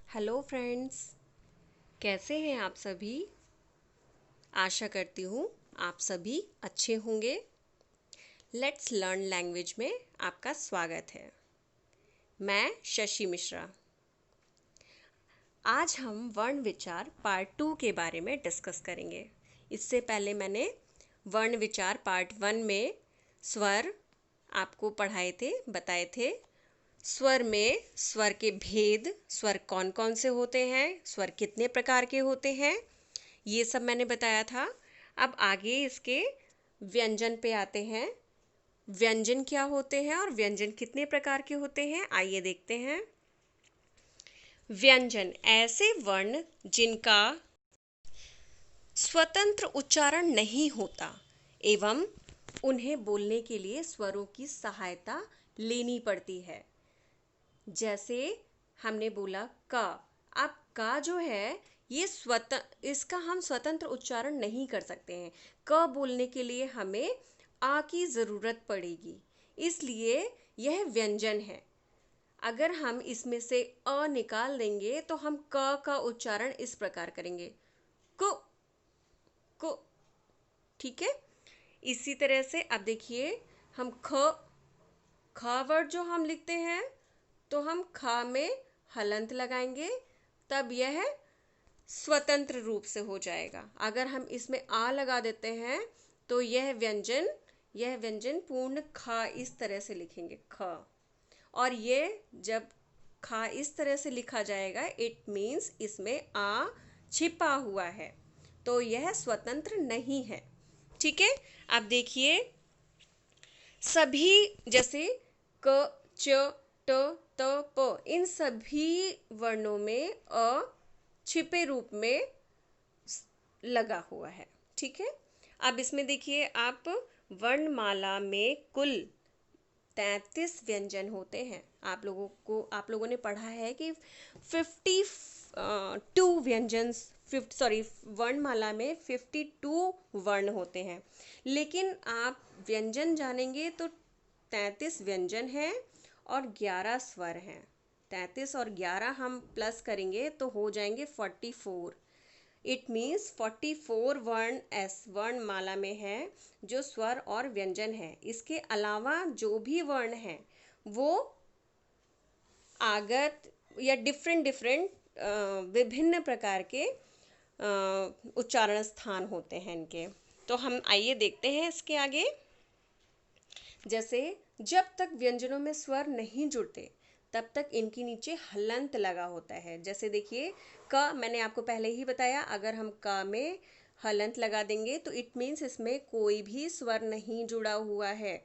Hello friends, कैसे हैं आप सभी। आशा करती हूँ आप सभी अच्छे होंगे। लेट्स लर्न लैंग्वेज में आपका स्वागत है। मैं शशि मिश्रा। आज हम वर्ण विचार पार्ट 2 के बारे में डिस्कस करेंगे। इससे पहले मैंने वर्ण विचार पार्ट 1 में स्वर आपको पढ़ाए थे, बताए थे। स्वर में स्वर के भेद, स्वर कौन कौन से होते हैं, स्वर कितने प्रकार के होते हैं, ये सब मैंने बताया था। अब आगे इसके व्यंजन पे आते हैं। व्यंजन क्या होते हैं और व्यंजन कितने प्रकार के होते हैं, आइए देखते हैं। व्यंजन ऐसे वर्ण जिनका स्वतंत्र उच्चारण नहीं होता एवं उन्हें बोलने के लिए स्वरों की सहायता लेनी पड़ती है। जैसे हमने बोला का। अब का जो है ये इसका हम स्वतंत्र उच्चारण नहीं कर सकते हैं। क बोलने के लिए हमें आ की ज़रूरत पड़ेगी, इसलिए यह व्यंजन है। अगर हम इसमें से अ निकाल देंगे तो हम क का उच्चारण इस प्रकार करेंगे, कु कु। ठीक है। इसी तरह से अब देखिए, हम ख वर्ड जो हम लिखते हैं तो हम खा में हलंत लगाएंगे, तब यह स्वतंत्र रूप से हो जाएगा। अगर हम इसमें आ लगा देते हैं तो यह व्यंजन पूर्ण खा इस तरह से लिखेंगे, ख। और ये जब खा इस तरह से लिखा जाएगा, इट मीन्स इसमें आ छिपा हुआ है, तो यह स्वतंत्र नहीं है। ठीक है। अब देखिए, सभी जैसे क, च, ट, त, प, इन सभी वर्णों में अ छिपे रूप में लगा हुआ है। ठीक है। अब इसमें देखिए, आप वर्णमाला में कुल 33 व्यंजन होते हैं। आप लोगों ने पढ़ा है कि 52 व्यंजन, वर्णमाला में 52 वर्ण होते हैं। लेकिन आप व्यंजन जानेंगे तो 33 व्यंजन हैं और 11 स्वर हैं। 33 और 11 हम प्लस करेंगे तो हो जाएंगे 44। इट मीन्स 44 वर्ण एस वर्णमाला में है जो स्वर और व्यंजन है। इसके अलावा जो भी वर्ण हैं वो आगत या डिफरेंट डिफरेंट विभिन्न प्रकार के उच्चारण स्थान होते हैं इनके। तो हम आइए देखते हैं इसके आगे। जैसे जब तक व्यंजनों में स्वर नहीं जुड़ते तब तक इनके नीचे हलंत लगा होता है। जैसे देखिए, क मैंने आपको पहले ही बताया, अगर हम क में हलंत लगा देंगे तो इट मीन्स इसमें कोई भी स्वर नहीं जुड़ा हुआ है।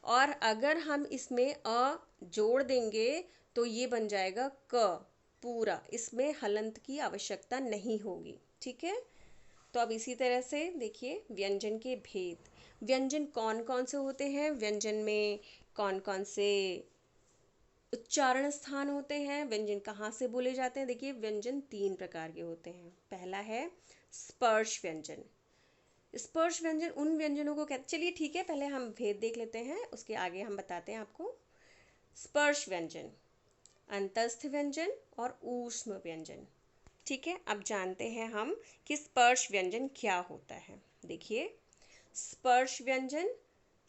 और अगर हम इसमें अ जोड़ देंगे तो ये बन जाएगा क पूरा, इसमें हलंत की आवश्यकता नहीं होगी। ठीक है। तो अब इसी तरह से देखिए, व्यंजन के भेद। व्यंजन कौन कौन से होते हैं, व्यंजन में कौन कौन से उच्चारण स्थान होते हैं, व्यंजन कहाँ से बोले जाते हैं। देखिए, व्यंजन 3 प्रकार के होते हैं। पहला है स्पर्श व्यंजन। स्पर्श व्यंजन उन व्यंजनों को कहते, चलिए ठीक है, पहले हम भेद देख लेते हैं, उसके आगे हम बताते हैं आपको। स्पर्श व्यंजन, अंतस्थ व्यंजन और ऊष्म व्यंजन। ठीक है। अब जानते हैं हम कि स्पर्श व्यंजन क्या होता है। देखिए, स्पर्श व्यंजन,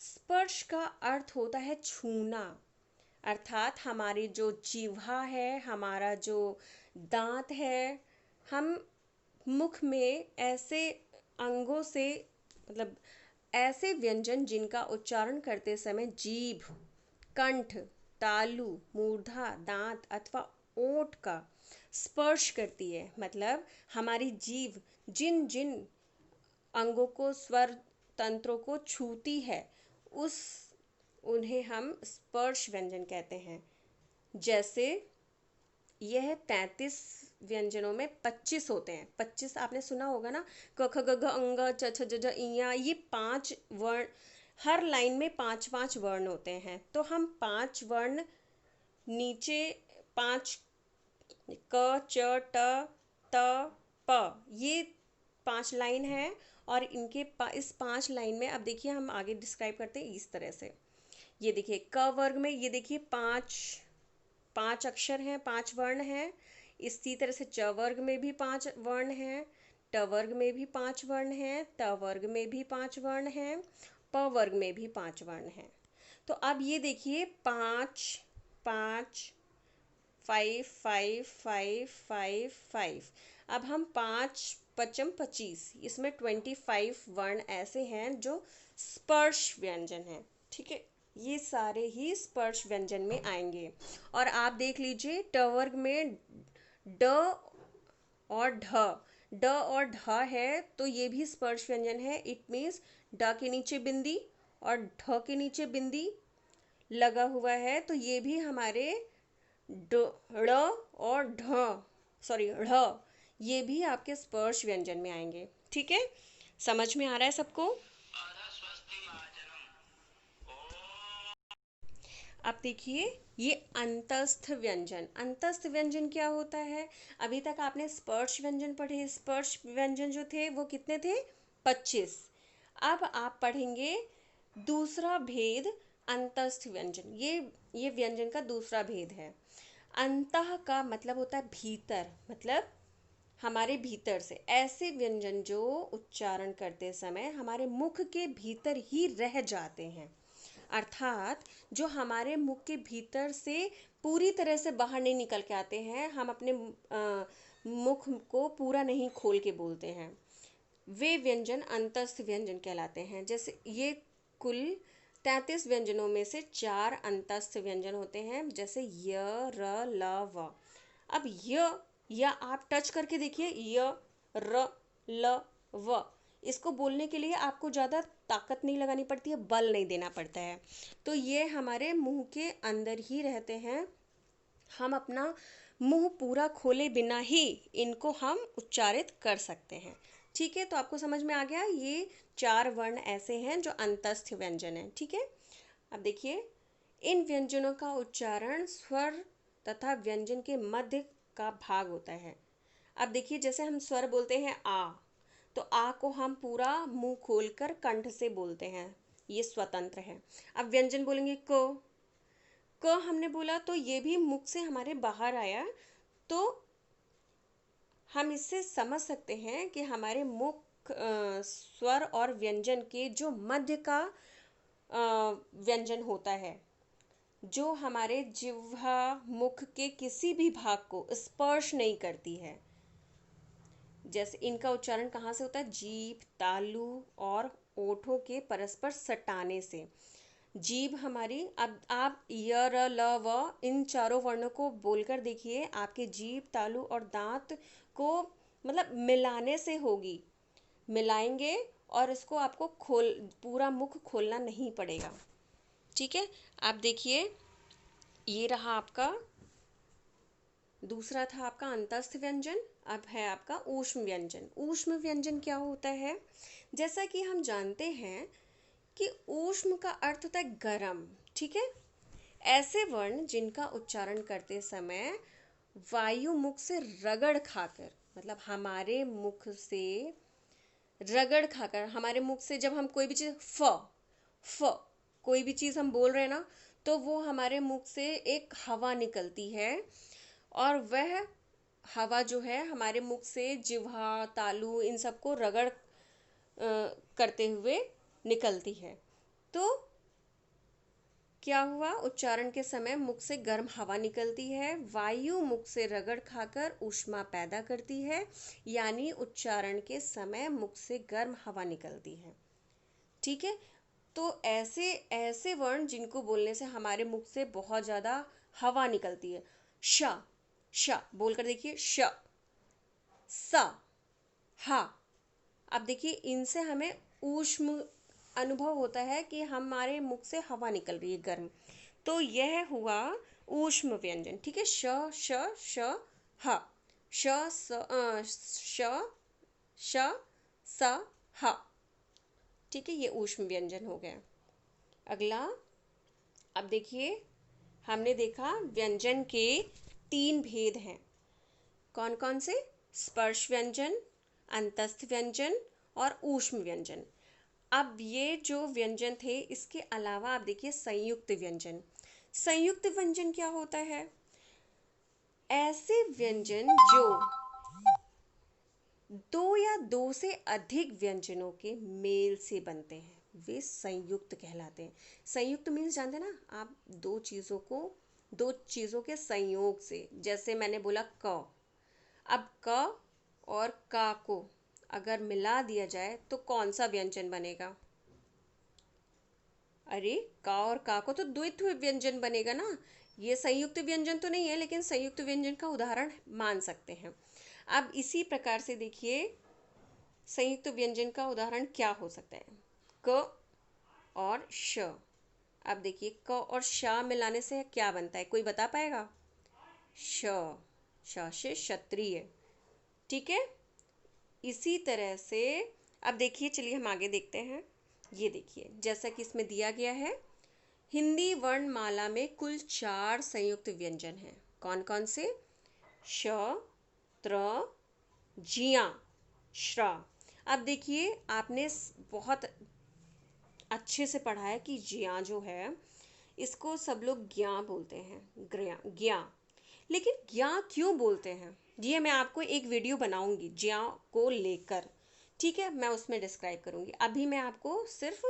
स्पर्श का अर्थ होता है छूना। अर्थात हमारी जो जीवा है, हमारा जो दांत है, हम मुख में ऐसे अंगों से, मतलब ऐसे व्यंजन जिनका उच्चारण करते समय जीभ, कंठ, तालु, मूर्धा, दांत अथवा ओंठ का स्पर्श करती है। मतलब हमारी जीभ जिन जिन अंगों को, स्वर तंत्रों को छूती है, उस उन्हें हम स्पर्श व्यंजन कहते हैं। जैसे यह 33 व्यंजनों में 25 होते हैं। 25 आपने सुना होगा ना, क ख ग घ अंग च छ ज झ इया, ये 5 वर्ण, हर लाइन में 5 वर्ण होते हैं। तो हम 5 वर्ण नीचे, 5 क च ट त प, ये 5 लाइन है। और इस 5 लाइन में अब देखिए, हम आगे डिस्क्राइब करते हैं इस तरह से। ये देखिए, क वर्ग में ये देखिए 5 अक्षर हैं, 5 वर्ण हैं। इसी तरह से च वर्ग में भी 5 वर्ण हैं, ट वर्ग में भी 5 वर्ण हैं, त वर्ग में भी 5 वर्ण हैं, प वर्ग में भी 5 वर्ण हैं। तो अब ये देखिए 5 5 5 5 5 5 5। अब हम 5 पचम 25, इसमें 25 वर्ण ऐसे हैं जो स्पर्श व्यंजन हैं। ठीक है, ये सारे ही स्पर्श व्यंजन में आएंगे। और आप देख लीजिए ट वर्ग में ड और ढ और ढ है, तो ये भी स्पर्श व्यंजन है। इट मीन्स ड के नीचे बिंदी और ढ के नीचे बिंदी लगा हुआ है, तो ये भी हमारे ड़ और ढ़ ये भी आपके स्पर्श व्यंजन में आएंगे। ठीक है, समझ में आ रहा है सबको? अब देखिए ये अंतस्थ व्यंजन। अंतस्थ व्यंजन क्या होता है? अभी तक आपने स्पर्श व्यंजन पढ़े। स्पर्श व्यंजन जो थे वो कितने थे? 25। अब आप पढ़ेंगे दूसरा भेद, अंतस्थ व्यंजन। ये व्यंजन का दूसरा भेद है। अंतः का मतलब होता है भीतर, मतलब हमारे भीतर से। ऐसे व्यंजन जो उच्चारण करते समय हमारे मुख के भीतर ही रह जाते हैं, अर्थात जो हमारे मुख के भीतर से पूरी तरह से बाहर नहीं निकल के आते हैं, हम अपने मुख को पूरा नहीं खोल के बोलते हैं, वे व्यंजन अंतस्थ व्यंजन कहलाते हैं। जैसे ये कुल 33 व्यंजनों में से 4 अंतस्थ व्यंजन होते हैं, जैसे य, र, ल, व। अब या आप टच करके देखिए, य, र, ल, व। इसको बोलने के लिए आपको ज़्यादा ताकत नहीं लगानी पड़ती है, बल नहीं देना पड़ता है। तो ये हमारे मुंह के अंदर ही रहते हैं। हम अपना मुंह पूरा खोले बिना ही इनको हम उच्चारित कर सकते हैं। ठीक है, तो आपको समझ में आ गया, ये 4 वर्ण ऐसे हैं जो अंतस्थ व्यंजन हैं। ठीक है, अब देखिए इन व्यंजनों का उच्चारण स्वर तथा व्यंजन के मध्य का भाग होता है। अब देखिए जैसे हम स्वर बोलते हैं आ, तो आ को हम पूरा मुंह खोलकर कंठ से बोलते हैं, ये स्वतंत्र है। अब व्यंजन बोलेंगे क हमने बोला तो ये भी मुख से हमारे बाहर आया, तो हम इससे समझ सकते हैं कि हमारे मुख स्वर और व्यंजन के जो मध्य का व्यंजन होता है, जो हमारे जिह्वा मुख के किसी भी भाग को स्पर्श नहीं करती है। जैसे इनका उच्चारण कहाँ से होता है? जीभ, तालु और ओठों के परस्पर सटाने से। जीभ हमारी, अब आप य, र, ल, व इन चारों वर्णों को बोलकर देखिए, आपके जीभ, तालु और दांत को मतलब मिलाने से होगी। मिलाएंगे और इसको आपको पूरा मुख खोलना नहीं पड़ेगा। ठीक है, आप देखिए ये रहा आपका दूसरा, था आपका अंतस्थ व्यंजन। अब है आपका ऊष्म व्यंजन। ऊष्म व्यंजन क्या होता है? जैसा कि हम जानते हैं कि ऊष्म का अर्थ होता है गरम। ठीक है, ऐसे वर्ण जिनका उच्चारण करते समय वायु मुख से रगड़ खाकर, मतलब हमारे मुख से रगड़ खाकर, हमारे मुख से जब हम कोई भी चीज़ फ कोई भी चीज़ हम बोल रहे हैं ना, तो वो हमारे मुख से एक हवा निकलती है, और वह हवा जो है हमारे मुख से जिह्वा, तालु इन सबको रगड़ करते हुए निकलती है। तो क्या हुआ? उच्चारण के समय मुख से गर्म हवा निकलती है, वायु मुख से रगड़ खाकर ऊष्मा पैदा करती है, यानी उच्चारण के समय मुख से गर्म हवा निकलती है। ठीक है, तो ऐसे ऐसे वर्ण जिनको बोलने से हमारे मुख से बहुत ज़्यादा हवा निकलती है। श बोलकर देखिए, श, स, हा। अब देखिए इनसे हमें ऊष्म अनुभव होता है कि हमारे मुख से हवा निकल रही है गर्म, तो यह हुआ ऊष्म व्यंजन। ठीक है, श, श, श, ह, श, श, स, ह। ठीक है, ये ऊष्म व्यंजन हो गया। अगला, अब देखिए हमने देखा व्यंजन के 3 भेद हैं। कौन कौन से? स्पर्श व्यंजन, अंतस्थ व्यंजन और ऊष्म व्यंजन। अब ये जो व्यंजन थे, इसके अलावा आप देखिए संयुक्त व्यंजन। संयुक्त व्यंजन क्या होता है? ऐसे व्यंजन जो दो या दो से अधिक व्यंजनों के मेल से बनते हैं वे संयुक्त कहलाते हैं। संयुक्त मीन्स जानते हैं ना आप, दो चीज़ों के संयोग से। जैसे मैंने बोला क, अब क और का को अगर मिला दिया जाए तो कौन सा व्यंजन बनेगा? अरे का और का को तो द्वित्व व्यंजन बनेगा ना। ये संयुक्त व्यंजन तो नहीं है, लेकिन संयुक्त व्यंजन का उदाहरण मान सकते हैं। अब इसी प्रकार से देखिए, संयुक्त व्यंजन का उदाहरण क्या हो सकता है? क और श। अब देखिए क और श मिलाने से क्या बनता है, कोई बता पाएगा? श। श से क्षत्रिय। ठीक है, इसी तरह से अब देखिए, चलिए हम आगे देखते हैं। ये देखिए, जैसा कि इसमें दिया गया है, हिंदी वर्णमाला में कुल 4 संयुक्त व्यंजन हैं। कौन कौन से? श, त्र, जिया, श्रा। अब देखिए, आपने बहुत अच्छे से पढ़ा है कि जिया जो है इसको सब लोग ज्ञा बोलते हैं, ज्ञा। लेकिन ज्ञा क्यों बोलते हैं, ये मैं आपको एक वीडियो बनाऊंगी ज्ञा को लेकर। ठीक है, मैं उसमें डिस्क्राइब करूंगी। अभी मैं आपको सिर्फ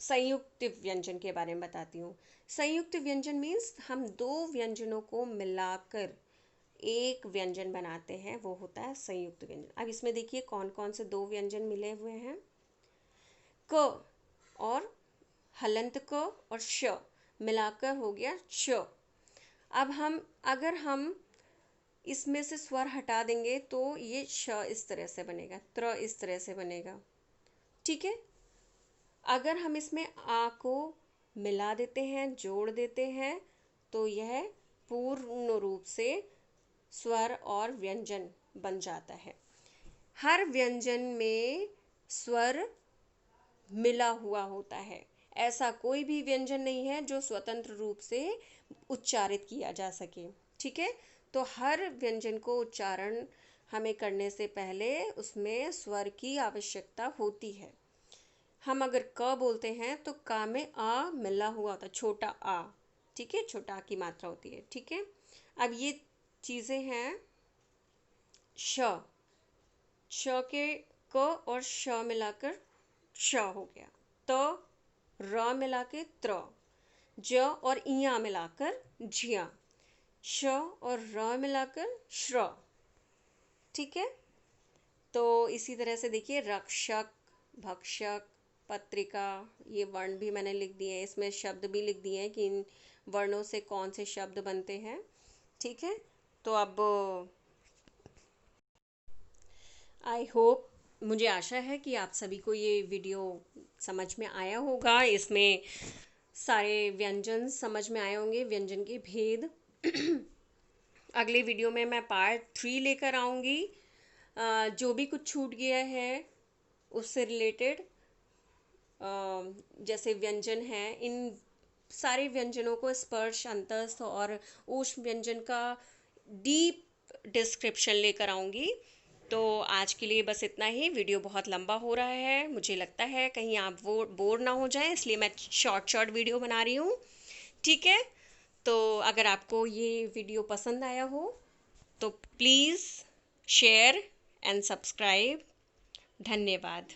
संयुक्त व्यंजन के बारे में बताती हूँ। संयुक्त व्यंजन मीन्स हम दो व्यंजनों को मिलाकर एक व्यंजन बनाते हैं, वो होता है संयुक्त व्यंजन। अब इसमें देखिए कौन कौन से दो व्यंजन मिले हुए हैं। क और हलंत क और श मिलाकर हो गया च। अब अगर हम इसमें से स्वर हटा देंगे तो ये श इस तरह से बनेगा, त्र इस तरह से बनेगा। ठीक है, अगर हम इसमें आ को मिला देते हैं, जोड़ देते हैं, तो यह पूर्ण रूप से स्वर और व्यंजन बन जाता है। हर व्यंजन में स्वर मिला हुआ होता है। ऐसा कोई भी व्यंजन नहीं है जो स्वतंत्र रूप से उच्चारित किया जा सके। ठीक है, तो हर व्यंजन को उच्चारण हमें करने से पहले उसमें स्वर की आवश्यकता होती है। हम अगर क बोलते हैं तो का में आ मिला हुआ होता है, छोटा आ। ठीक है, छोटा आ की मात्रा होती है। ठीक है, अब ये चीज़ें हैं। श, श के क और श मिलाकर श हो गया। त र मिला के त्र, ज और इया मिलाकर झिया, श और र मिलाकर श्र। ठीक है, तो इसी तरह से देखिए रक्षक, भक्षक, पत्रिका, ये वर्ण भी मैंने लिख दिए हैं, इसमें शब्द भी लिख दिए हैं कि इन वर्णों से कौन से शब्द बनते हैं। ठीक है, तो अब आई होप, मुझे आशा है कि आप सभी को ये वीडियो समझ में आया होगा। इसमें सारे व्यंजन समझ में आए होंगे, व्यंजन के भेद। अगले वीडियो में मैं पार्ट 3 लेकर आऊँगी। जो भी कुछ छूट गया है उससे रिलेटेड, जैसे व्यंजन हैं, इन सारे व्यंजनों को स्पर्श, अंतस्थ और ऊष्म व्यंजन का डीप डिस्क्रिप्शन लेकर आऊँगी। तो आज के लिए बस इतना ही। वीडियो बहुत लंबा हो रहा है, मुझे लगता है कहीं आप वो बोर ना हो जाएं, इसलिए मैं शॉर्ट वीडियो बना रही हूँ। ठीक है, तो अगर आपको ये वीडियो पसंद आया हो तो प्लीज़ शेयर एंड सब्सक्राइब। धन्यवाद।